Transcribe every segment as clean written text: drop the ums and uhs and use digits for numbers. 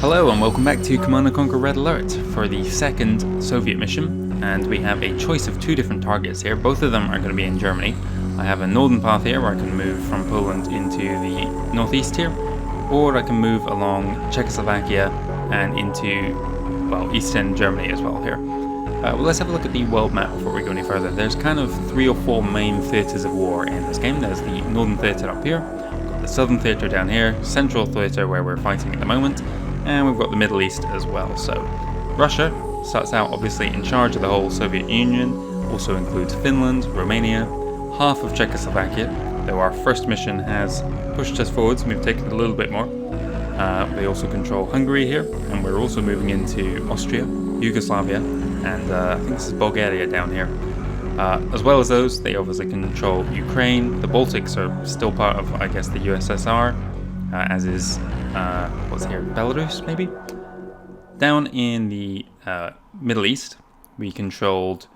Hello and welcome back to Command & Conquer Red Alert for the second Soviet mission, and we have a choice of two different targets here. Both of them are going to be in Germany. I have a northern path here where I can move from Poland into the northeast here, or I can move along Czechoslovakia and into, well, eastern Germany as well here. Well, let's have a look at the world map before we go any further. There's kind of 3 or 4 main theatres of war in this game. There's the northern theatre up here, the southern theatre down here, central theatre where we're fighting at the moment, and we've got the Middle East as well. So Russia starts out obviously in charge of the whole Soviet Union, also includes Finland, Romania, half of Czechoslovakia, though our first mission has pushed us forwards and we've taken a little bit more. They also control Hungary here, and we're also moving into Austria, Yugoslavia, and I think this is Bulgaria down here. As well as those, they obviously control Ukraine. The Baltics are still part of, I guess, the USSR, as is, what's here, Belarus, maybe? Down in the Middle East, we controlled,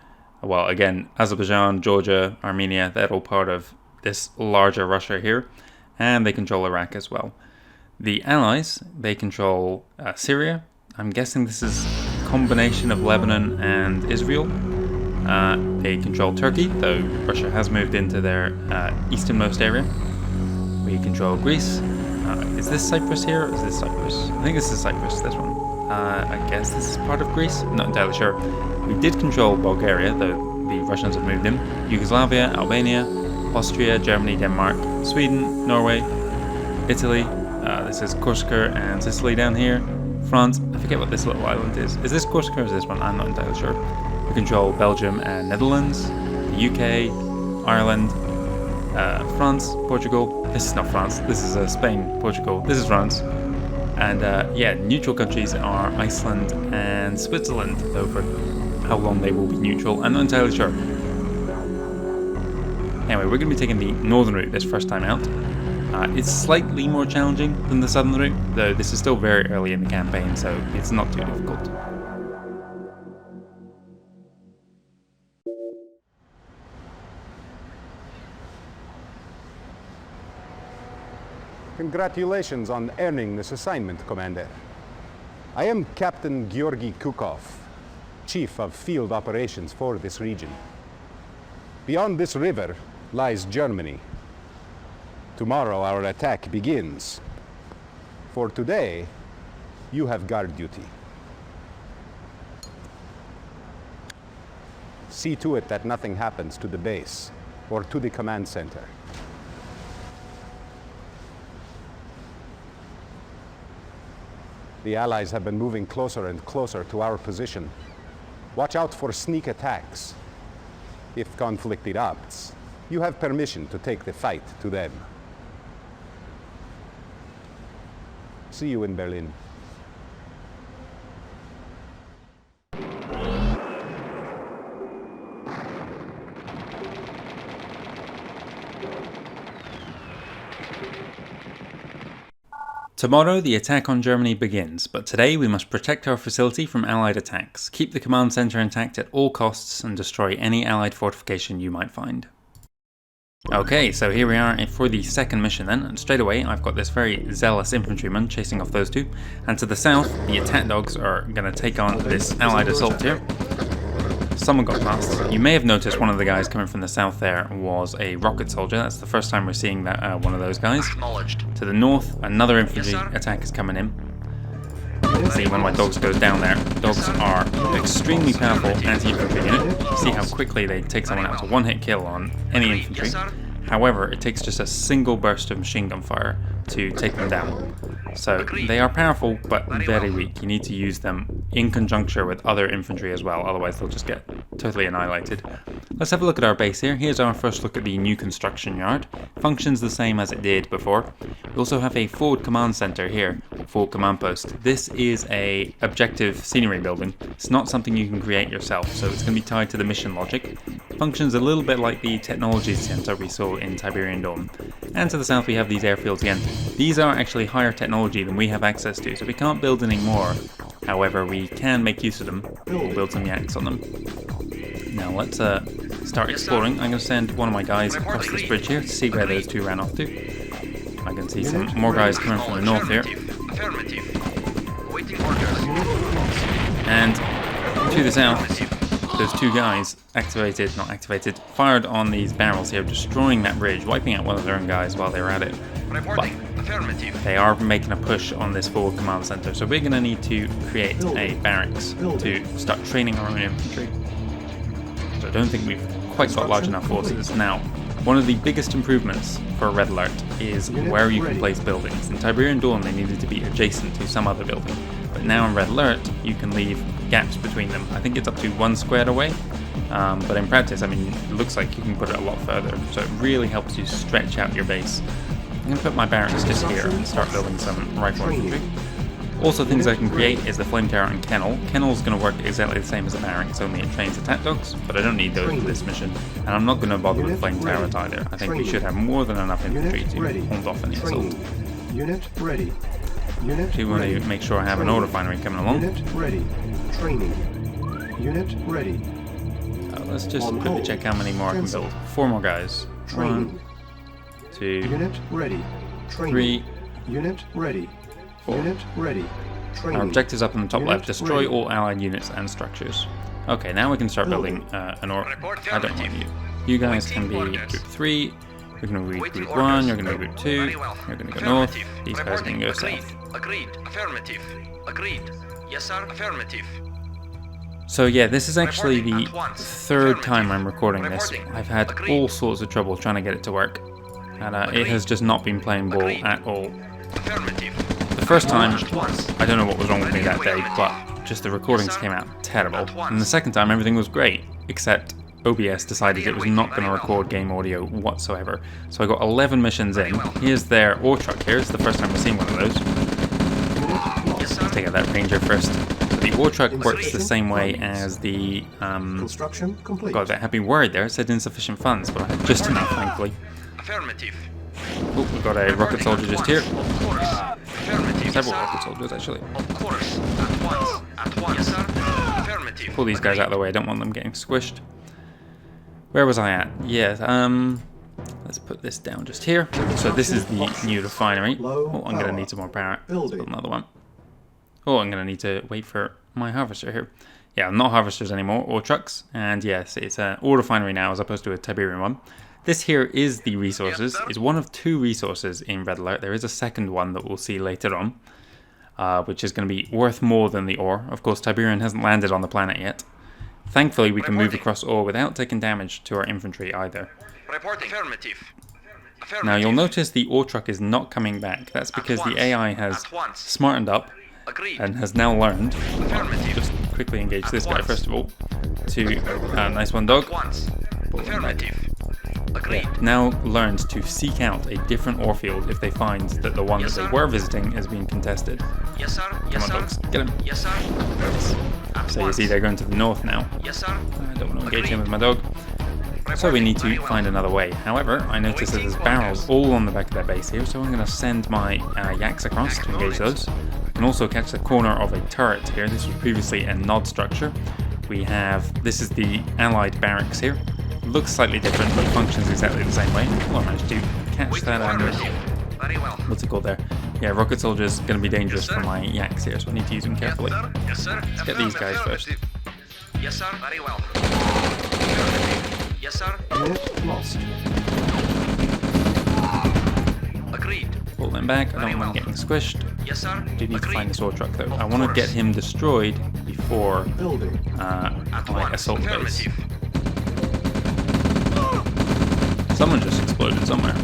well, again, Azerbaijan, Georgia, Armenia. They're all part of this larger Russia here, and they control Iraq as well. The Allies, they control Syria. I'm guessing this is a combination of Lebanon and Israel. They control Turkey, though Russia has moved into their easternmost area. We control Greece. Is this Cyprus here, or is this Cyprus? I think this is Cyprus, this one. I guess this is part of Greece? I'm not entirely sure. We did control Bulgaria, though the Russians have moved in. Yugoslavia, Albania, Austria, Germany, Denmark, Sweden, Norway, Italy. This is Corsica and Sicily down here. France, I forget what this little island is. Is this Corsica or is this one? I'm not entirely sure. We control Belgium and Netherlands, the UK, Ireland, France, Portugal. This is not France, this is Spain, Portugal, this is France. And yeah, neutral countries are Iceland and Switzerland, though for how long they will be neutral, I'm not entirely sure. Anyway, we're going to be taking the northern route this first time out. It's slightly more challenging than the southern route, though this is still very early in the campaign, so it's not too difficult. Congratulations on earning this assignment, Commander. I am Captain Georgy Kukov, Chief of Field Operations for this region. Beyond this river lies Germany. Tomorrow our attack begins. For today, you have guard duty. See to it that nothing happens to the base or to the command center. The Allies have been moving closer and closer to our position. Watch out for sneak attacks. If conflict erupts, you have permission to take the fight to them. See you in Berlin. Tomorrow the attack on Germany begins, but today we must protect our facility from Allied attacks, keep the command centre intact at all costs, and destroy any Allied fortification you might find. Okay, so here we are for the second mission then, and straight away I've got this very zealous infantryman chasing off those two, and to the south the attack dogs are going to take on this Allied assault here. Someone got past. You may have noticed one of the guys coming from the south there was a rocket soldier. That's the first time we're seeing that one of those guys. To the north, another infantry attack is coming in. You can see when my dogs goes down there. Dogs are extremely powerful anti-infantry unit. See how quickly they take someone out. It's a one-hit kill on any infantry. However, it takes just a single burst of machine gun fire to take them down. So they are powerful, but very weak. You need to use them in conjunction with other infantry as well, otherwise they'll just get totally annihilated. Let's have a look at our base here. Here's our first look at the new construction yard. Functions the same as it did before. We also have a forward command center here, forward command post. This is a objective scenery building. It's not something you can create yourself, so it's going to be tied to the mission logic. Functions a little bit like the technology center we saw in Tiberian Dawn. And to the south we have these airfields again. These are actually higher technology than we have access to, so we can't build any more. However, we can make use of them. We'll build some yaks on them. Now let's start exploring. I'm going to send one of my guys across this bridge here to see where those two ran off to. I can see some more guys coming from the north here. And to the south, those two guys fired on these barrels here, destroying that bridge, wiping out one of their own guys while they were at it. But they are making a push on this forward command center, so we're going to need to create a barracks to start training our own infantry. So I don't think we've quite got large enough forces. Now, one of the biggest improvements for Red Alert is where you can place buildings. In Tiberian Dawn, they needed to be adjacent to some other building, but now in Red Alert, you can leave gaps between them. I think it's up to 1 square away, but in practice, I mean, it looks like you can put it a lot further, so it really helps you stretch out your base. I'm going to put my barracks just here and start building some rifle infantry. Also, things I can create is the Flame Tower and Kennel. Kennel's going to work exactly the same as a barracks, only it trains attack dogs, but I don't need those for this mission. And I'm not going to bother with Flame Towers either. I think we should have more than enough infantry to hold off any assault. Unit ready. Unit Do want to make sure I have an ore refinery coming along. Unit ready. Training. Unit ready. Let's just quickly check how many more I can build. 4 more guys. 1, 2, Unit ready. Training. 3. Unit ready. 4. Unit ready. Training. Our objectives up in the top Unit left: destroy ready. all allied units and structures. Okay, now we can start building an ore. I don't want you. You guys can be group 3. You're going to be group 1. You're going to be group 2. You're going to go north. These guys are going to go south. Agreed. Affirmative. Agreed. Yes, sir. Affirmative. So yeah, this is actually the 3rd time I'm recording this. I've had all sorts of trouble trying to get it to work, and it has just not been playing ball at all. Affirmative. The first time, I don't know what was wrong with me that day, but just the recordings came out terrible. And the second time, everything was great, except OBS decided it was not going to record game audio whatsoever. So I got 11 missions in. Here's their ore truck here. It's the first time we've seen one of those. Let's take out that Ranger first. So the ore truck works the same way as the... Construction complete. God, that had me worried there. It said insufficient funds, but I had just enough, thankfully. Affirmative. Oh, we've got a rocket soldier just here. Of course. Affirmative. Several yes, rocket sir. soldiers, actually. Of course. At once. At once. Yes, sir. Affirmative. Pull these guys out of the way. I don't want them getting squished. Where was I at? Yes, let's put this down just here. So this is the new refinery. Oh, I'm going to need some more power. Let's build another one. Oh, I'm going to need to wait for my harvester here. Yeah, not harvesters anymore, or trucks. And yes, it's an ore refinery now as opposed to a Tiberian one. This here is the resources. It's one of 2 resources in Red Alert. There is a second one that we'll see later on, which is going to be worth more than the ore. Of course, Tiberian hasn't landed on the planet yet. Thankfully, we can move across ore without taking damage to our infantry either. Reporting. Affirmative. Now, you'll notice the ore truck is not coming back. That's because the AI has smartened up Agreed. and has now learned, Affirmative. just quickly engage this guy first of all, to, nice one dog, At once. pull him back. Affirmative. Agreed. Now learned to seek out a different ore field if they find that the one that they were visiting is being contested. Yes, sir. Come Yes, on, sir. dogs, get him. Yes, sir. At So you once. see they're going to the north now. Yes, sir. I don't want to engage him with my dog. So we need to find another way. However, I notice that there's barrels all on the back of their base here, so I'm going to send my yaks across to engage those. I can also catch the corner of a turret here. This was previously a nod structure. This is the allied barracks here. It looks slightly different, but functions exactly the same way. Oh, I managed to catch that. Very well. What's it called there? Yeah, rocket soldier's going to be dangerous for my yaks here, so I need to use them carefully. Yes, sir. Let's get these guys first. Yes, sir. Very well. Yes, sir. Unit lost. Agreed. Pull them back. I don't want them getting squished. Yes, sir. I do need to Agreed. find this ore truck though. I want to get him destroyed before Building. At my once. assault base. Affirmative. Someone just exploded somewhere.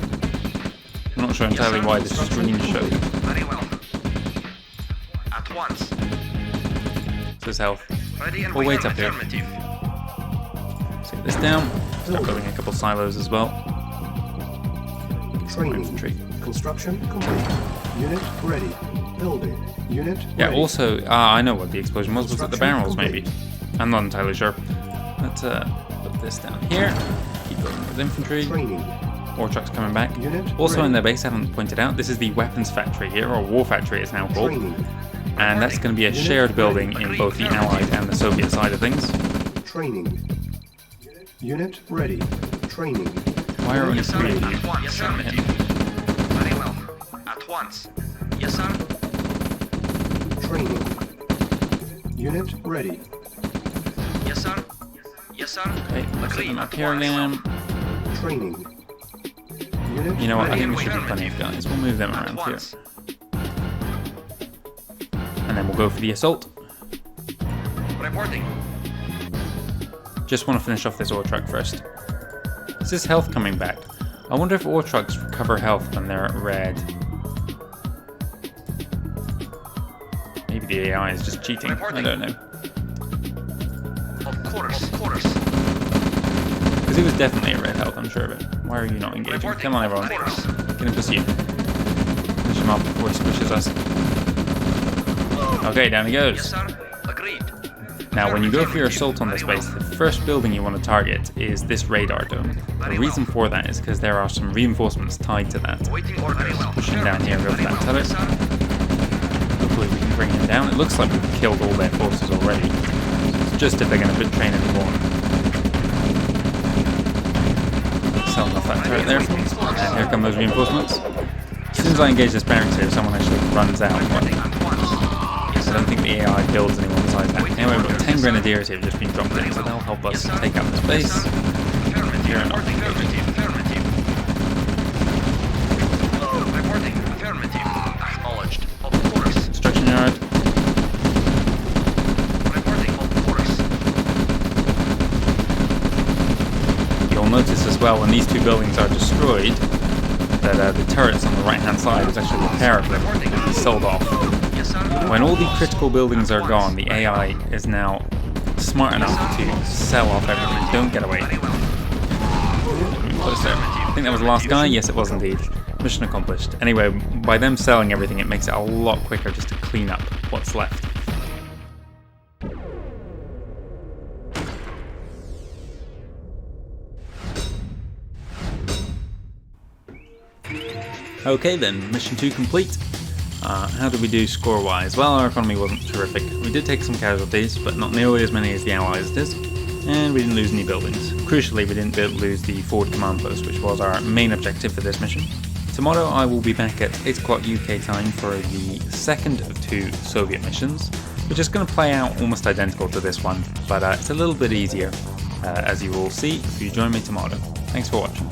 I'm not sure entirely why this screen showed. Very well. At once. This is health. Ready and We'll wait waiting. up here. Affirmative. Set this down. Start building a couple silos as well. Some more infantry. Construction complete. Unit ready. Building. Unit Yeah, ready. also, I know what the explosion was. Was it the barrels, maybe? I'm not entirely sure. Let's put this down here. Keep going with infantry. Training. Ore trucks coming back. Unit Also ready. in their base, I haven't pointed out, this is the weapons factory here, or war factory it's now called. Training. And that's going to be a shared building in both the Allied and the Soviet side of things. Training. Unit ready. Training. Why are only Yes, sir. 3 of you At once. shooting at him? Very well. At once. Yes, sir. Training. Unit ready. Yes, sir. Yes, sir. Okay, let's set them up here again. Training. Unit You know what, I ready. think we should have plenty of guys. We'll move them At around here. once. And then we'll go for the assault. Reporting. Just want to finish off this ore truck first. Is this health coming back? I wonder if ore trucks recover health when they're red. Maybe the AI is just cheating. I don't know. Of course. Of course. Because it was definitely at red health, I'm sure of it. Why are you not engaging? Reporting. Come on, everyone. Of course. Get in pursuit. Push him up before he squishes us. Okay, down he Yes, goes. sir. Agreed. Now, when you go for your assault on this base, the first building you want to target is this radar dome. The reason for that is because there are some reinforcements tied to that. Waiting orders. Pushing down here, go for that turret. Yes, sir. Hopefully we can bring him down. It looks like we've killed all their forces already. It's just if they're going to train anymore. Selling off that turret there. And here come those reinforcements. As soon as I engage this barracks here, someone actually runs out. Reporting at once. Yes, I don't sir. think the AI builds anyone besides that. Anyway, we've got 10 grenadiers here just been dropped in, so they'll help us take out this base. Affirmative. You're not Reporting. engaging. Affirmative. Reporting. Affirmative. Acknowledged. Of course. Construction yard. Reporting. Of course. You'll notice as well when these two buildings are destroyed that the turrets on the right hand side is actually repairable and be sold off. Yes, sir. When all the critical buildings are gone, the AI is now smart enough to sell off everything. Don't get away. What is there? I think that was the last guy. Yes, it was indeed. Mission accomplished. Anyway, by them selling everything, it makes it a lot quicker just to clean up what's left. Okay then, mission 2 complete. How did we do score-wise? Well, our economy wasn't terrific. We did take some casualties, but not nearly as many as the Allies did. And we didn't lose any buildings. Crucially, we didn't lose the forward command post, which was our main objective for this mission. Tomorrow I will be back at 8 o'clock UK time for the second of 2 Soviet missions, which is going to play out almost identical to this one, but it's a little bit easier, as you will see if you join me tomorrow. Thanks for watching.